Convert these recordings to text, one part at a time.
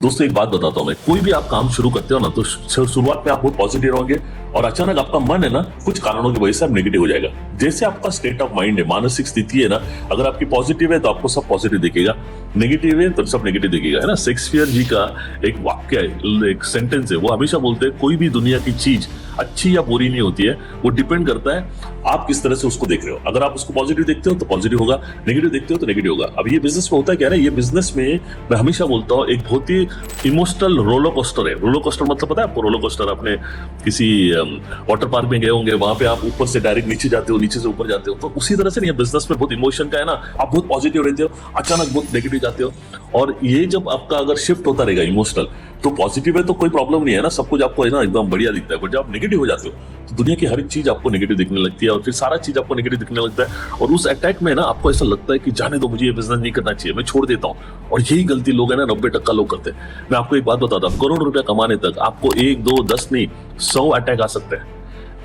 दोस्तों एक बात बताता हूँ मैं, कोई भी आप काम शुरू करते हो ना तो शुरुआत में आप बहुत पॉजिटिव रहोगे और अचानक आपका मन है ना कुछ कारणों की वजह से आप नेगेटिव हो जाएगा। जैसे आपका स्टेट ऑफ माइंड है, मानसिक स्थिति है ना, अगर आपकी पॉजिटिव है तो आपको सब पॉजिटिव दिखेगा, नेगेटिव है तो सब नेगेटिव दिखेगा, है ना। शेक्सपियर जी का एक वाक्य है, एक सेंटेंस है, वो हमेशा बोलते हैं कोई भी दुनिया की चीज अच्छी या बुरी नहीं होती है, वो डिपेंड करता है आप किस तरह से उसको देख रहे हो। अगर आप उसको पॉजिटिव देखते हो तो पॉजिटिव होगा, नेगेटिव देखते हो तो नेगेटिव होगा। अब ये बिजनेस में होता है क्या है, ये बिजनेस में मैं हमेशा बोलता हूँ एक बहुत ही इमोशनल रोलर कोस्टर है। रोलर कोस्टर मतलब पता है आपको? रोलर कोस्टर आपने किसी वाटर पार्क में गए होंगे, वहां पे आप ऊपर से डायरेक्ट नीचे जाते हो, नीचे से ऊपर जाते हो, तो उसी तरह से नहीं, बिजनेस में बहुत इमोशन का है ना। आप बहुत पॉजिटिव रहते हो, अचानक बहुत नेगेटिव जाते हो, और ये जब आपका अगर शिफ्ट होता रहेगा इमोशनल, तो पॉजिटिव है तो कोई प्रॉब्लम नहीं है ना, सब कुछ आपको है ना एकदम बढ़िया दिखता है। बट जब आप नेगेटिव हो जाते हो तो दुनिया की हर एक चीज आपको नेगेटिव दिखने लगती है, और फिर सारा चीज आपको नेगेटिव दिखने लगता है, और उस अटैक में ना आपको ऐसा लगता है कि जाने दो, मुझे ये बिजनेस नहीं करना चाहिए, मैं छोड़ देता हूँ। और यही गलती लोग है ना 90% लोग करते हैं। मैं आपको एक बात बताता हूँ, करोड़ रुपया कमाने तक आपको 1, 2, 10 नहीं 100 अटैक आ सकते हैं।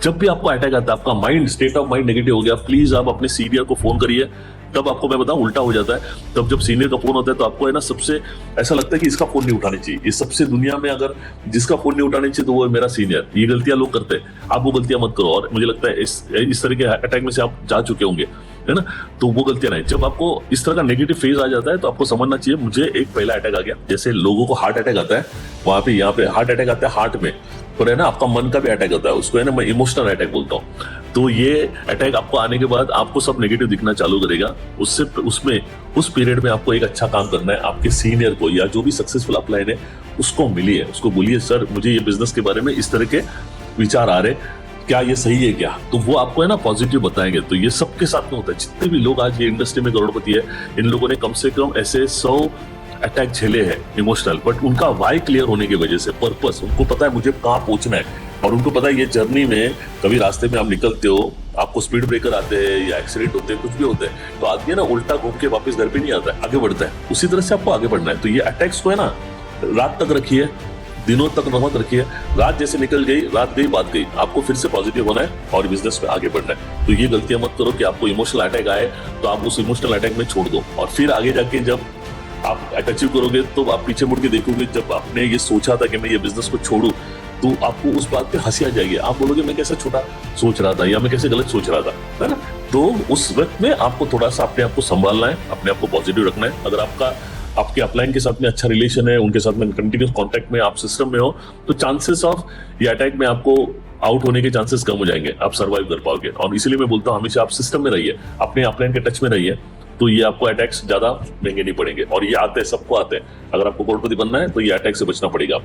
जब भी आपको अटैक आता है, आपका mind, state of mind negative हो गया, प्लीज आप अपने सीनियर को फोन करिए। तब आपको मैं बताऊं उल्टा हो जाता है। तब जब सीनियर का फोन होता है तो आपको है ना सबसे ऐसा लगता है कि इसका फोन नहीं उठाने चाहिए। ये सबसे दुनिया में अगर जिसका फोन नहीं उठाने चाहिए तो वो है मेरा सीनियर। ये गलतियां लोग करते हैं, आप वो गलतियां मत करो। और मुझे लगता है इस तरह के अटैक में से आप जा चुके होंगे, है ना, तो वो गलतियां नहीं। जब आपको इस तरह का नेगेटिव फेज आ जाता है तो आपको समझना चाहिए मुझे एक पहला अटैक आ गया। जैसे लोगों को हार्ट अटैक आता है, वहां पे यहाँ पे हार्ट अटैक आता है हार्ट में, और है ना आपका मन का भी अटैक होता है, उसको है ना मैं इमोशनल अटैक बोलता हूँ। तो ये अटैक आपको आने के बाद आपको सब नेगेटिव दिखना चालू करेगा। उस पीरियड में आपको एक अच्छा काम करना है, आपके सीनियर को या जो भी सक्सेसफुल अपलाइन है उसको मिलिए, उसको बोलिए सर मुझे ये बिजनेस के बारे में इस तरह के विचार आ रहे, क्या ये सही है क्या? तो वो आपको है ना पॉजिटिव बताएंगे। तो ये सबके साथ में होता है, जितने भी लोग आज ये इंडस्ट्री में करोड़पति है, इन लोगों ने कम से कम ऐसे 100 अटैक झेले हैं इमोशनल। बट उनका वाई क्लियर होने की वजह से, पर्पस, उनको पता है मुझे कहाँ पहुंचना है, और उनको पता है ये जर्नी में कभी रास्ते में आप निकलते हो, आपको स्पीड ब्रेकर आते हैं या एक्सीडेंट होते हैं, कुछ भी होते हैं, तो आदमी ना उल्टा घूम के वापस घर पे नहीं आता है, आगे बढ़ता है। उसी तरह से आपको आगे बढ़ना है। तो ये अटैक्स को है ना रात तक रखिए, दिनों तक मत रखिए। रात जैसे निकल गई, रात गई बात गई, आपको फिर से पॉजिटिव होना है और बिजनेस में आगे बढ़ना है। तो ये गलतियां मत करो कि आपको इमोशनल अटैक आए तो आप उस इमोशनल अटैक में छोड़ दो, और फिर आगे जाके जब आप अचीव करोगे तो आप पीछे मुड़ के देखोगे, जब आपने ये सोचा था कि मैं ये बिजनेस को छोड़ूं, तो आपको उस बात पे हंसी आ जाएगी। आप बोलोगे मैं कैसे छोटा सोच रहा था, या मैं कैसे गलत सोच रहा था, है ना। तो उस वक्त में आपको थोड़ा सा अपने आप को संभालना है, अपने आप को पॉजिटिव रखना है। अगर आपके अपलाइन के साथ में अच्छा रिलेशन है, उनके साथ में कंटिन्यूस कांटेक्ट में आप सिस्टम में हो, तो चांसेस ऑफ ये अटैक में आपको आउट होने के चांसेस कम हो जाएंगे, आप सर्वाइव कर पाओगे। और इसलिए मैं बोलता हूँ हमेशा आप सिस्टम में रहिए, अपने अपलाइन के टच में रहिए, तो ये आपको अटैक्स ज्यादा महंगे नहीं पड़ेंगे। और ये आते हैं, सबको आते हैं। अगर आपको करोड़पति बनना है तो ये अटैक से बचना पड़ेगा।